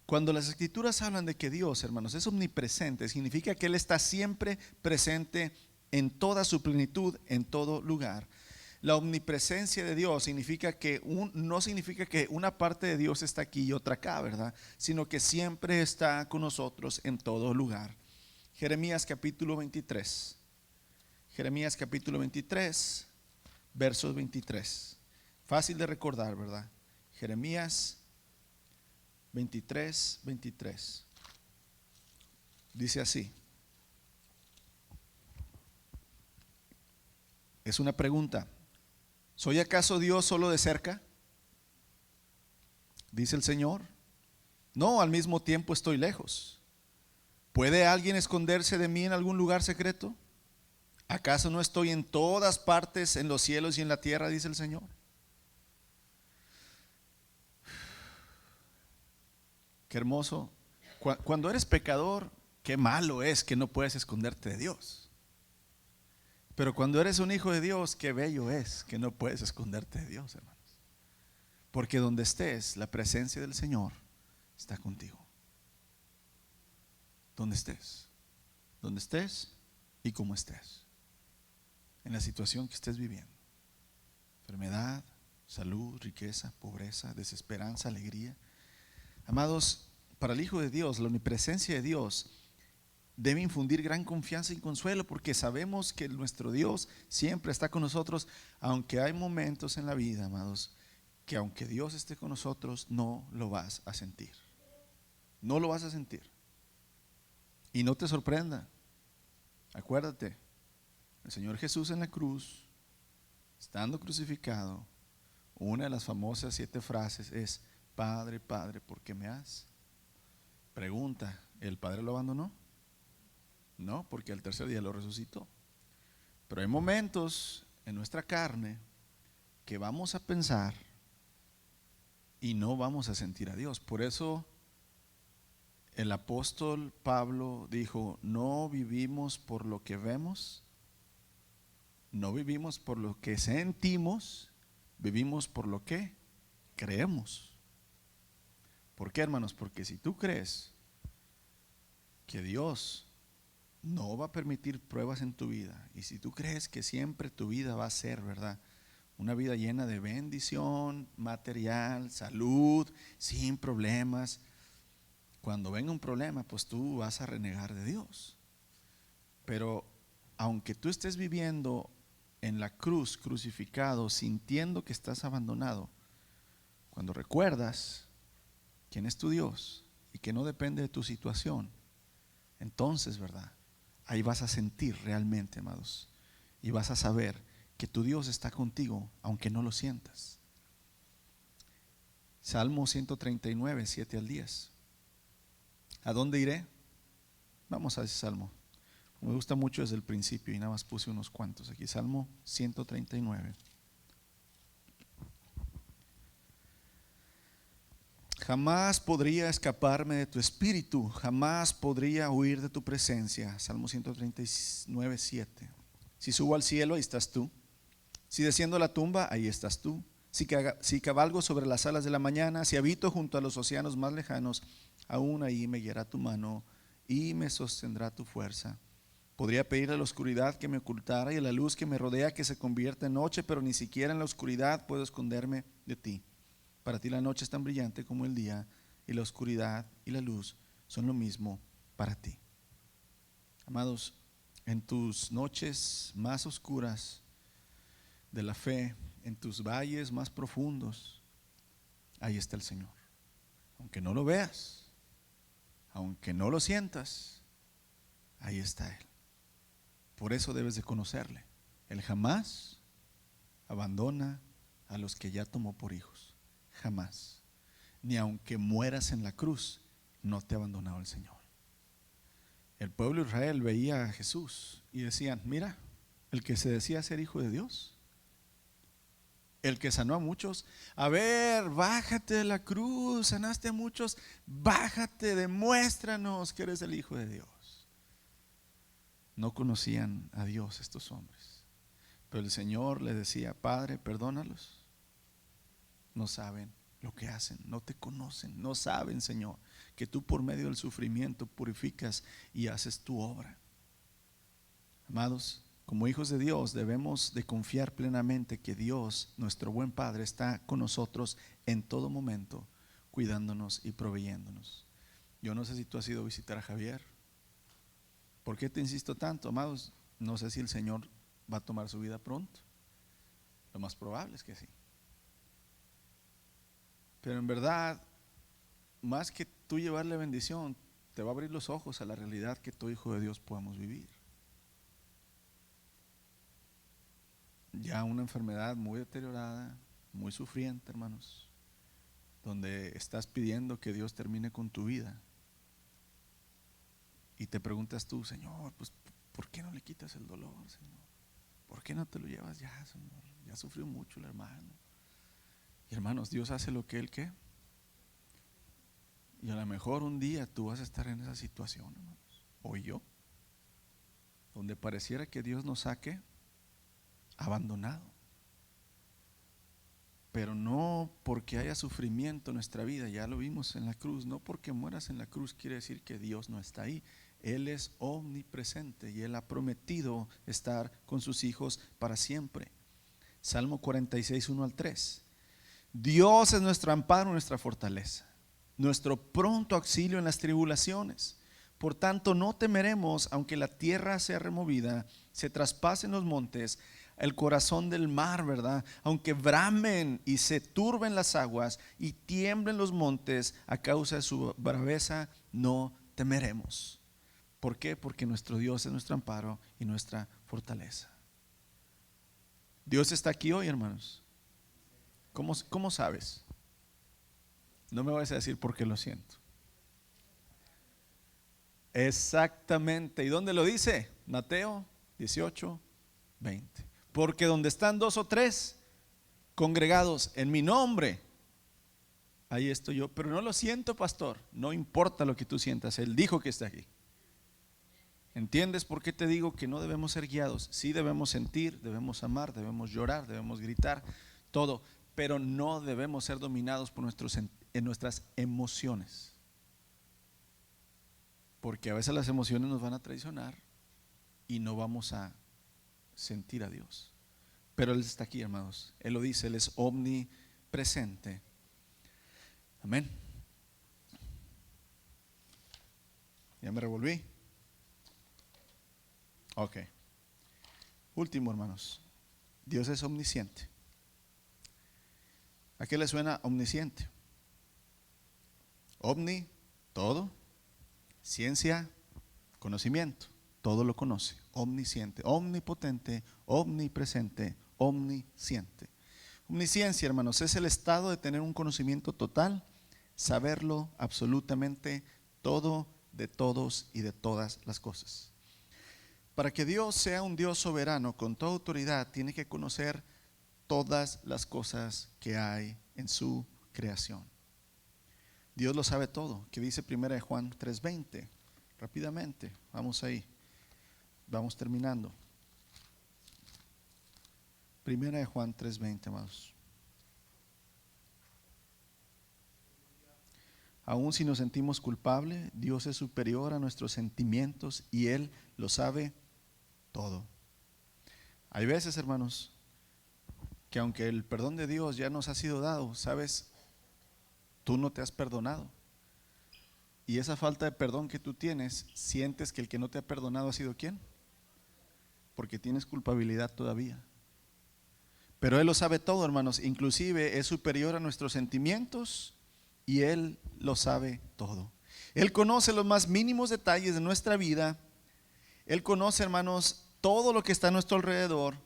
Cuando las escrituras hablan de que Dios, hermanos, es omnipresente, significa que Él está siempre presente en toda su plenitud, en todo lugar. La omnipresencia de Dios significa que no significa que una parte de Dios está aquí y otra acá, ¿verdad? Sino que siempre está con nosotros en todo lugar. Jeremías capítulo 23. Jeremías capítulo 23, versos 23. Fácil de recordar, ¿verdad? Jeremías 23, 23. Dice así. Es una pregunta. ¿Soy acaso Dios solo de cerca? Dice el Señor. No, al mismo tiempo estoy lejos. ¿Puede alguien esconderse de mí en algún lugar secreto? ¿Acaso no estoy en todas partes, en los cielos y en la tierra? Dice el Señor. Qué hermoso. Cuando eres pecador, qué malo es que no puedes esconderte de Dios. Pero cuando eres un hijo de Dios, qué bello es que no puedes esconderte de Dios, hermanos. Porque donde estés, la presencia del Señor está contigo. Donde estés y como estés. En la situación que estés viviendo. Enfermedad, salud, riqueza, pobreza, desesperanza, alegría. Amados, para el Hijo de Dios, la omnipresencia de Dios debe infundir gran confianza y consuelo, porque sabemos que nuestro Dios siempre está con nosotros, aunque hay momentos en la vida, amados, que aunque Dios esté con nosotros, no lo vas a sentir. No lo vas a sentir. Y no te sorprenda. Acuérdate, el Señor Jesús en la cruz, estando crucificado, una de las famosas 7 frases es: Padre, Padre, ¿por qué me has? Pregunta, ¿el Padre lo abandonó? No, porque al tercer día lo resucitó. Pero hay momentos en nuestra carne que vamos a pensar y no vamos a sentir a Dios. Por eso el apóstol Pablo dijo: no vivimos por lo que vemos, no vivimos por lo que sentimos, vivimos por lo que creemos. ¿Por qué, hermanos? Porque si tú crees que Dios no va a permitir pruebas en tu vida, y si tú crees que siempre tu vida va a ser, ¿verdad?, una vida llena de bendición material, salud, sin problemas, cuando venga un problema, pues tú vas a renegar de Dios. Pero aunque tú estés viviendo en la cruz, crucificado, sintiendo que estás abandonado, cuando recuerdas quién es tu Dios y que no depende de tu situación, entonces, ¿verdad?, ahí vas a sentir realmente, amados, y vas a saber que tu Dios está contigo, aunque no lo sientas. Salmo 139, 7 al 10. ¿A dónde iré? Vamos a ese salmo. Me gusta mucho desde el principio y nada más puse unos cuantos aquí. Salmo 139. Jamás podría escaparme de tu espíritu, jamás podría huir de tu presencia. Salmo 139, 7. Si subo al cielo, ahí estás tú. Si desciendo a la tumba, ahí estás tú. Si cabalgo sobre las alas de la mañana, si habito junto a los océanos más lejanos, aún ahí me guiará tu mano y me sostendrá tu fuerza. Podría pedir a la oscuridad que me ocultara y a la luz que me rodea que se convierta en noche, pero ni siquiera en la oscuridad puedo esconderme de ti. Para ti la noche es tan brillante como el día, y la oscuridad y la luz son lo mismo para ti. Amados, en tus noches más oscuras de la fe, en tus valles más profundos, ahí está el Señor. Aunque no lo veas, aunque no lo sientas, ahí está Él. Por eso debes de conocerle. Él jamás abandona a los que ya tomó por hijos. Jamás. Ni aunque mueras en la cruz, no te ha abandonado el Señor. El pueblo de Israel veía a Jesús y decían: mira, el que se decía ser hijo de Dios, El que sanó a muchos. A ver, bájate de la cruz, sanaste a muchos, bájate, demuéstranos que eres el Hijo de Dios. No conocían a Dios estos hombres, pero el Señor le decía: Padre, perdónalos, no saben lo que hacen, no te conocen, no saben, Señor, que tú por medio del sufrimiento purificas y haces tu obra. Amados, como hijos de Dios debemos de confiar plenamente que Dios, nuestro buen Padre, está con nosotros en todo momento, cuidándonos y proveyéndonos. Yo no sé si tú has ido a visitar a Javier. ¿Por qué te insisto tanto, amados? No sé si el Señor va a tomar su vida pronto. Lo más probable es que sí. Pero en verdad, más que tú llevarle bendición, te va a abrir los ojos a la realidad que tu hijo de Dios podamos vivir. Ya una enfermedad muy deteriorada, muy sufriente, hermanos, donde estás pidiendo que Dios termine con tu vida. Y te preguntas tú: Señor, pues ¿por qué no le quitas el dolor, Señor? ¿Por qué no te lo llevas ya, Señor? Ya sufrió mucho el hermano. Y hermanos, Dios hace lo que Él quiere. Y a lo mejor un día tú vas a estar en esa situación, hermanos, o yo, donde pareciera que Dios nos saque abandonado. Pero no porque haya sufrimiento en nuestra vida, ya lo vimos en la cruz. No porque mueras en la cruz quiere decir que Dios no está ahí. Él es omnipresente y Él ha prometido estar con sus hijos para siempre. Salmo 46, 1 al 3. Dios es nuestro amparo, nuestra fortaleza, nuestro pronto auxilio en las tribulaciones. Por tanto, no temeremos, aunque la tierra sea removida, se traspasen los montes, el corazón del mar, ¿verdad? Aunque bramen y se turben las aguas y tiemblen los montes a causa de su braveza, no temeremos. ¿Por qué? Porque nuestro Dios es nuestro amparo y nuestra fortaleza. Dios está aquí hoy, hermanos. ¿Cómo sabes? No me vayas a decir porque lo siento. Exactamente. ¿Y dónde lo dice? Mateo 18, 20. Porque donde están 2 o 3 congregados en mi nombre, ahí estoy yo. Pero no lo siento, pastor. No importa lo que tú sientas, Él dijo que está aquí. ¿Entiendes por qué te digo que no debemos ser guiados? Sí debemos sentir, debemos amar, debemos llorar, debemos gritar, todo. Pero no debemos ser dominados por nuestras emociones. Porque a veces las emociones nos van a traicionar y no vamos a sentir a Dios. Pero Él está aquí, hermanos. Él lo dice, Él es omnipresente. Amén. Ya me revolví. Ok. Último, hermanos. Dios es omnisciente. ¿A qué le suena omnisciente? Omni, todo. Ciencia, conocimiento. Todo lo conoce. Omnisciente, omnipotente, omnipresente, omnisciente. Omnisciencia, hermanos, es el estado de tener un conocimiento total, saberlo absolutamente todo de todos y de todas las cosas. Para que Dios sea un Dios soberano con toda autoridad, tiene que conocer todas las cosas que hay en su creación. Dios lo sabe todo. ¿Qué dice 1 Juan 3:20? Rápidamente, vamos ahí. Vamos terminando. 1 Juan 3:20, amados. Aun si nos sentimos culpables, Dios es superior a nuestros sentimientos y Él lo sabe todo. Hay veces, hermanos, que aunque el perdón de Dios ya nos ha sido dado, sabes, tú no te has perdonado. Y esa falta de perdón que tú tienes, sientes que el que no te ha perdonado ha sido ¿quién? Porque tienes culpabilidad todavía. Pero Él lo sabe todo, hermanos. Inclusive es superior a nuestros sentimientos y Él lo sabe todo. Él conoce los más mínimos detalles de nuestra vida. Él conoce, hermanos, todo lo que está a nuestro alrededor.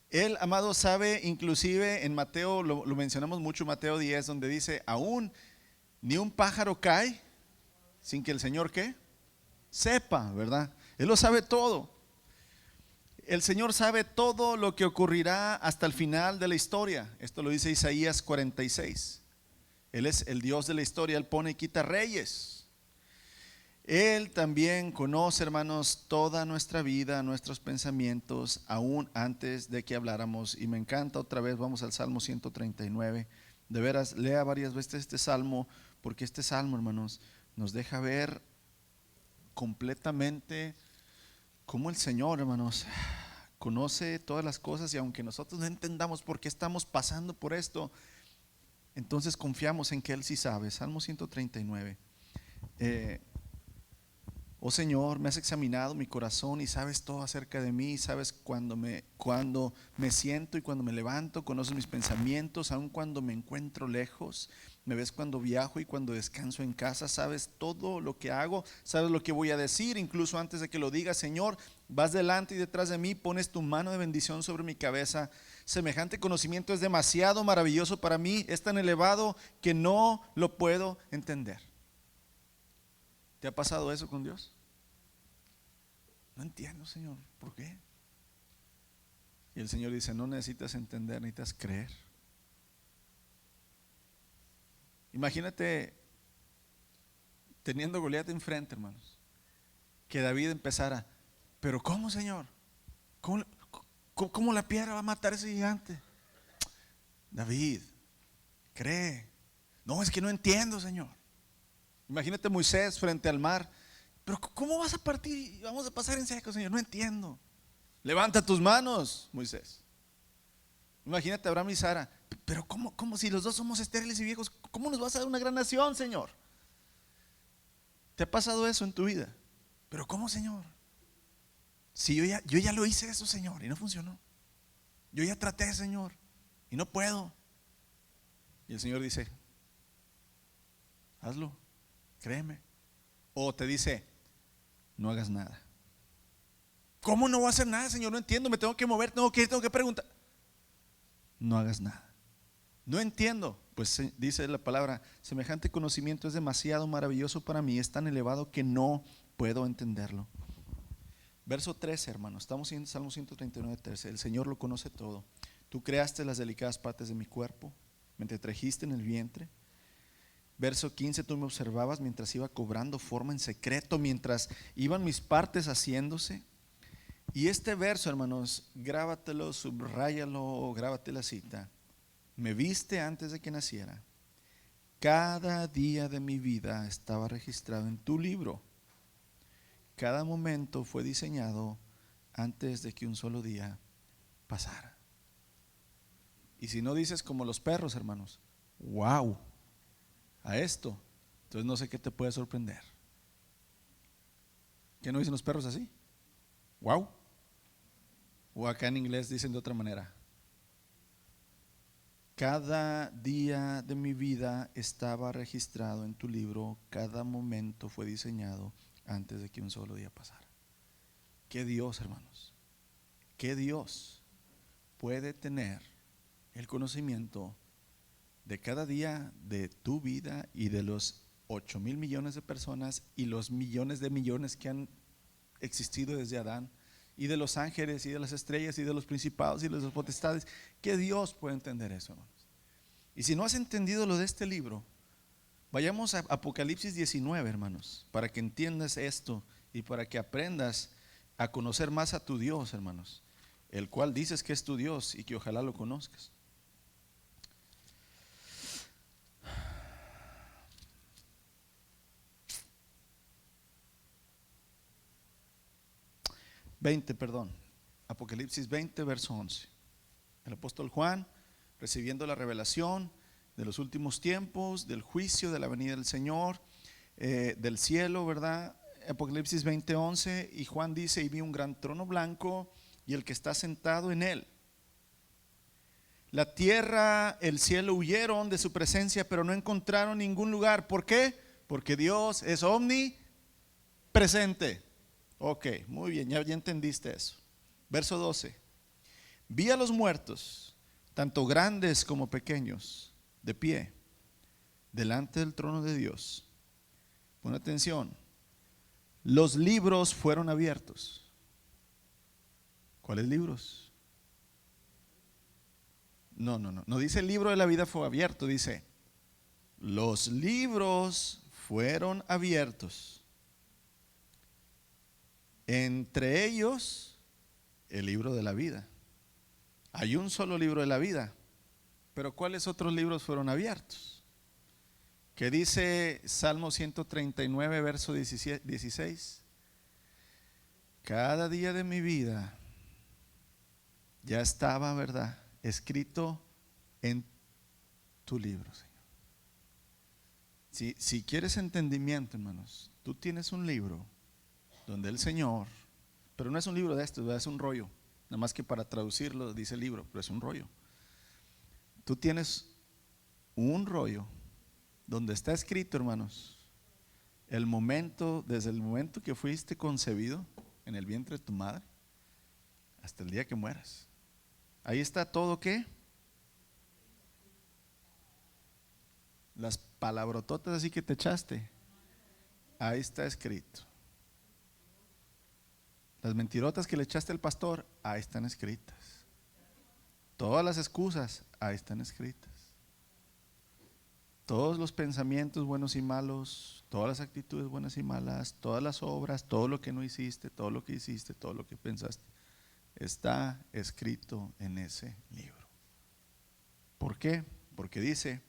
Él, amado, sabe, inclusive en Mateo, lo mencionamos mucho, Mateo 10, donde dice, aún ni un pájaro cae sin que el Señor, ¿qué? Sepa, ¿verdad? Él lo sabe todo. El Señor sabe todo lo que ocurrirá hasta el final de la historia. Esto lo dice Isaías 46. Él es el Dios de la historia, Él pone y quita reyes. Él también conoce, hermanos, toda nuestra vida, nuestros pensamientos, aún antes de que habláramos. Y me encanta, otra vez vamos al Salmo 139. De veras, lea varias veces este salmo, porque este salmo, hermanos, nos deja ver completamente cómo el Señor, hermanos, conoce todas las cosas, y aunque nosotros no entendamos por qué estamos pasando por esto, entonces confiamos en que Él sí sabe. Salmo 139. Oh Señor, me has examinado mi corazón y sabes todo acerca de mí. Sabes cuando me siento y cuando me levanto. Conoces mis pensamientos, aun cuando me encuentro lejos. Me ves cuando viajo y cuando descanso en casa. Sabes todo lo que hago, sabes lo que voy a decir, incluso antes de que lo diga. Señor, vas delante y detrás de mí, pones tu mano de bendición sobre mi cabeza. Semejante conocimiento es demasiado maravilloso para mí, es tan elevado que no lo puedo entender. ¿Te ha pasado eso con Dios? No entiendo, Señor, ¿por qué? Y el Señor dice: no necesitas entender, necesitas creer. Imagínate teniendo Goliat enfrente, hermanos, que David empezara: pero ¿cómo, Señor? ¿Cómo la piedra va a matar a ese gigante? David, cree. No, es que no entiendo, Señor. Imagínate Moisés frente al mar: pero ¿cómo vas a partir? Vamos a pasar en seco, Señor, no entiendo. Levanta tus manos, Moisés. Imagínate Abraham y Sara: pero ¿cómo si los dos somos estériles y viejos? ¿Cómo nos vas a dar una gran nación, Señor? ¿Te ha pasado eso en tu vida? Pero ¿cómo, Señor? Si yo ya lo hice eso, Señor, y no funcionó. Yo ya traté, Señor, y no puedo. Y el Señor dice: hazlo, créeme. O te dice: no hagas nada. ¿Cómo no voy a hacer nada, Señor? No entiendo, me tengo que mover, tengo que preguntar. No hagas nada. No entiendo. Pues dice la palabra: semejante conocimiento es demasiado maravilloso para mí, es tan elevado que no puedo entenderlo. Verso 13, hermano, estamos en Salmo 139, 13. El Señor lo conoce todo. Tú creaste las delicadas partes de mi cuerpo, me entretrajiste en el vientre. Verso 15, tú me observabas mientras iba cobrando forma en secreto, mientras iban mis partes haciéndose. Y este verso, hermanos, grábatelo, subráyalo, grábate la cita. Me viste antes de que naciera. Cada día de mi vida estaba registrado en tu libro. Cada momento fue diseñado antes de que un solo día pasara. Y si no dices como los perros, hermanos: wow, a esto, entonces no sé qué te puede sorprender. ¿Qué no dicen los perros así? Wow. O acá en inglés dicen de otra manera: cada día de mi vida estaba registrado en tu libro, cada momento fue diseñado antes de que un solo día pasara. ¿Qué Dios, hermanos? ¿Qué Dios puede tener el conocimiento de cada día de tu vida y de los 8,000 millones de personas y los millones de millones que han existido desde Adán, y de los ángeles y de las estrellas y de los principados y de las potestades? ¿Qué Dios puede entender eso, hermanos? Y si no has entendido lo de este libro, vayamos a Apocalipsis 19, hermanos, para que entiendas esto y para que aprendas a conocer más a tu Dios, hermanos, el cual dices que es tu Dios y que ojalá lo conozcas. Apocalipsis 20, verso 11. El apóstol Juan, recibiendo la revelación de los últimos tiempos, del juicio, de la venida del Señor, del cielo, ¿verdad? Apocalipsis 20, 11. Y Juan dice: y vi un gran trono blanco y el que está sentado en él. La tierra, el cielo huyeron de su presencia, pero no encontraron ningún lugar. ¿Por qué? Porque Dios es omnipresente. Ok, muy bien, ya entendiste eso. Verso 12. Vi a los muertos, tanto grandes como pequeños, de pie, delante del trono de Dios. Pon atención. Los libros fueron abiertos. ¿Cuáles libros? No dice el libro de la vida fue abierto, dice los libros fueron abiertos. Entre ellos el libro de la vida. Hay un solo libro de la vida, pero ¿cuáles otros libros fueron abiertos? ¿Qué dice Salmo 139, verso 16? Cada día de mi vida ya estaba, ¿verdad?, escrito en tu libro, Señor. Si quieres entendimiento, hermanos, tú tienes un libro donde el Señor, pero no es un libro de estos, es un rollo, nada más que para traducirlo dice libro, pero es un rollo. Tú tienes un rollo donde está escrito, hermanos, el momento, desde el momento que fuiste concebido en el vientre de tu madre hasta el día que mueras. Ahí está todo, ¿qué? Las palabrototas así que te echaste, ahí está escrito. Las mentirotas que le echaste al pastor, ahí están escritas. Todas las excusas, ahí están escritas. Todos los pensamientos buenos y malos, todas las actitudes buenas y malas, todas las obras, todo lo que no hiciste, todo lo que hiciste, todo lo que pensaste, está escrito en ese libro. ¿Por qué? Porque dice,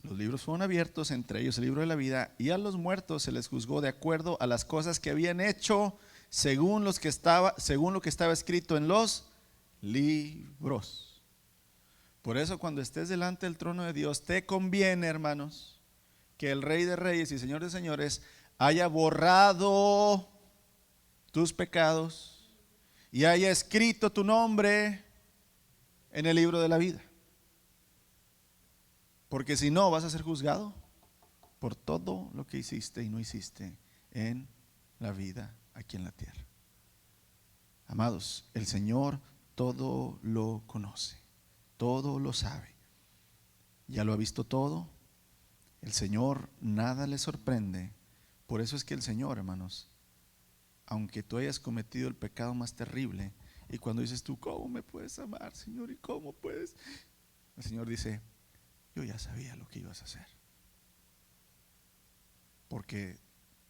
los libros fueron abiertos, entre ellos el libro de la vida, y a los muertos se les juzgó de acuerdo a las cosas que habían hecho, según lo que estaba escrito en los libros. Por eso cuando estés delante del trono de Dios, te conviene, hermanos, que el Rey de Reyes y Señor de Señores haya borrado tus pecados y haya escrito tu nombre en el libro de la vida. Porque si no, vas a ser juzgado por todo lo que hiciste y no hiciste en la vida aquí en la tierra. Amados, el Señor todo lo conoce, todo lo sabe, ya lo ha visto todo. El Señor nada le sorprende. Por eso es que el Señor, hermanos, aunque tú hayas cometido el pecado más terrible, y cuando dices tú, ¿cómo me puedes amar, Señor? ¿Y cómo puedes? El Señor dice, yo ya sabía lo que ibas a hacer. Porque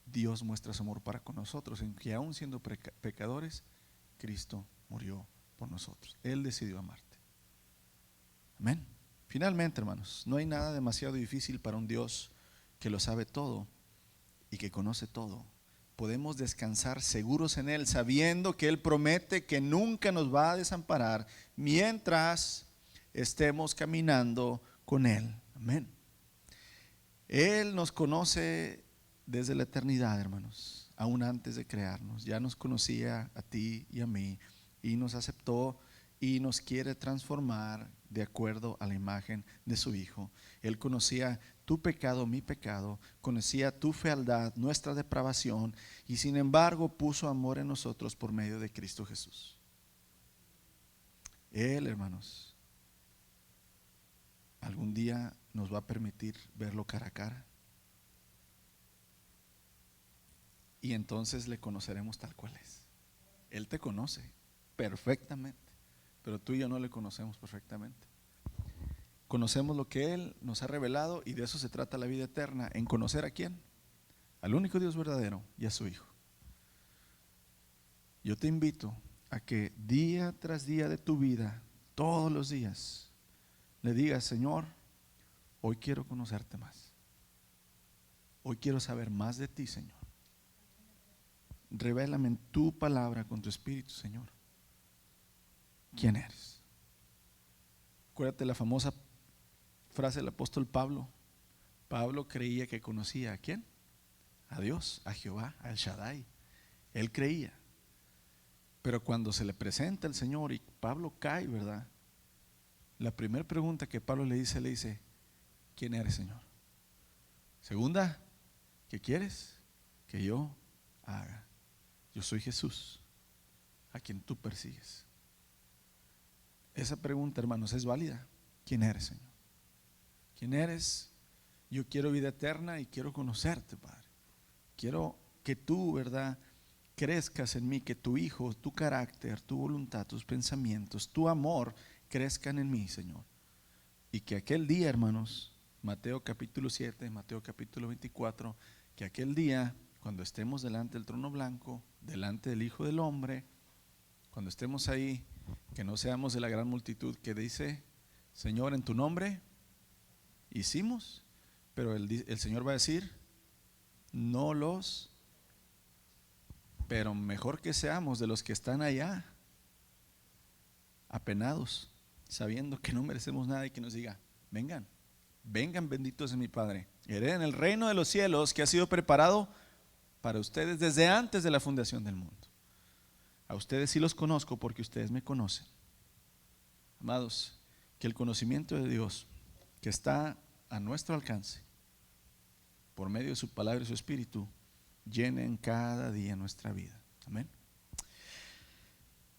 Dios muestra su amor para con nosotros, en que aún siendo pecadores, Cristo murió por nosotros. Él decidió amarte. Amén. Finalmente, hermanos, no hay nada demasiado difícil para un Dios que lo sabe todo y que conoce todo. Podemos descansar seguros en Él, sabiendo que Él promete que nunca nos va a desamparar mientras estemos caminando con Él. Amén. Él nos conoce desde la eternidad, hermanos, aún antes de crearnos. Ya nos conocía a ti y a mí y nos aceptó y nos quiere transformar de acuerdo a la imagen de su Hijo. Él conocía tu pecado, mi pecado, conocía tu fealdad, nuestra depravación, y sin embargo puso amor en nosotros por medio de Cristo Jesús. Él, hermanos, algún día nos va a permitir verlo cara a cara, y entonces le conoceremos tal cual es. Él te conoce perfectamente, pero tú y yo no le conocemos perfectamente. Conocemos lo que Él nos ha revelado, y de eso se trata la vida eterna, en conocer a quién, al único Dios verdadero y a su Hijo. Yo te invito a que día tras día de tu vida, todos los días, le digas, Señor, hoy quiero conocerte más. Hoy quiero saber más de ti, Señor. Revélame en tu palabra con tu Espíritu, Señor, quién eres. Acuérdate la famosa frase del apóstol Pablo. Pablo creía que conocía ¿a quién? A Dios, a Jehová, a El Shaddai. Él creía. Pero cuando se le presenta el Señor y Pablo cae, ¿verdad? La primera pregunta que Pablo le dice, ¿quién eres, Señor? Segunda, ¿qué quieres que yo haga? Yo soy Jesús, a quien tú persigues. Esa pregunta, hermanos, es válida. ¿Quién eres, Señor? ¿Quién eres? Yo quiero vida eterna y quiero conocerte, Padre. Quiero que tú, ¿verdad?, crezcas en mí, que tu Hijo, tu carácter, tu voluntad, tus pensamientos, tu amor crezcan en mí, Señor. Y que aquel día, hermanos, Mateo capítulo 7, Mateo capítulo 24, que aquel día, cuando estemos delante del trono blanco, delante del Hijo del Hombre, cuando estemos ahí, que no seamos de la gran multitud que dice: Señor, en tu nombre hicimos, pero el Señor va a decir: no los, pero mejor que seamos de los que están allá, apenados, sabiendo que no merecemos nada, y que nos diga: vengan, vengan benditos de mi Padre, hereden el reino de los cielos que ha sido preparado para ustedes desde antes de la fundación del mundo. A ustedes sí los conozco porque ustedes me conocen. Amados, que el conocimiento de Dios que está a nuestro alcance por medio de su palabra y su espíritu llene en cada día nuestra vida. Amén.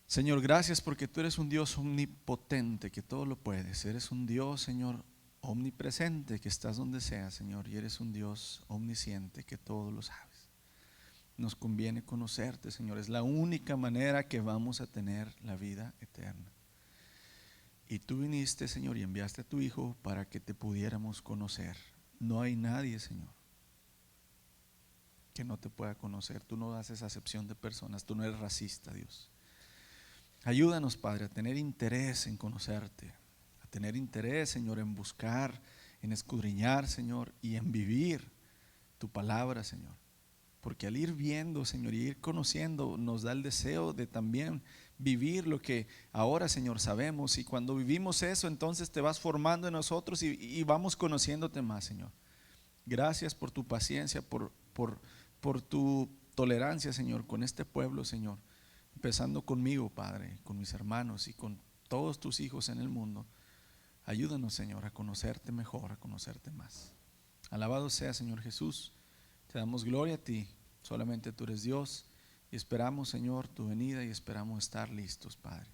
Señor, gracias porque tú eres un Dios omnipotente, que todo lo puedes. Eres un Dios, Señor, omnipresente, que estás donde sea, Señor. Y eres un Dios omnisciente, que todo lo sabes. Nos conviene conocerte, Señor. Es la única manera que vamos a tener la vida eterna. Y tú viniste, Señor, y enviaste a tu Hijo para que te pudiéramos conocer. No hay nadie, Señor, que no te pueda conocer. Tú no haces acepción de personas. Tú no eres racista, Dios. Ayúdanos, Padre, a tener interés en conocerte, a tener interés, Señor, en buscar, en escudriñar, Señor, y en vivir tu palabra, Señor. Porque al ir viendo, Señor, y ir conociendo, nos da el deseo de también vivir lo que ahora, Señor, sabemos. Y cuando vivimos eso, entonces te vas formando en nosotros y vamos conociéndote más, Señor. Gracias por tu paciencia, por tu tolerancia, Señor, con este pueblo, Señor. Empezando conmigo, Padre, con mis hermanos y con todos tus hijos en el mundo. Ayúdanos, Señor, a conocerte mejor, a conocerte más. Alabado sea, Señor Jesús. Te damos gloria a ti. Solamente tú eres Dios. Y esperamos, Señor, tu venida, y esperamos estar listos, Padre.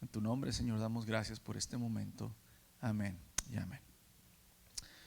En tu nombre, Señor, damos gracias por este momento. Amén y amén.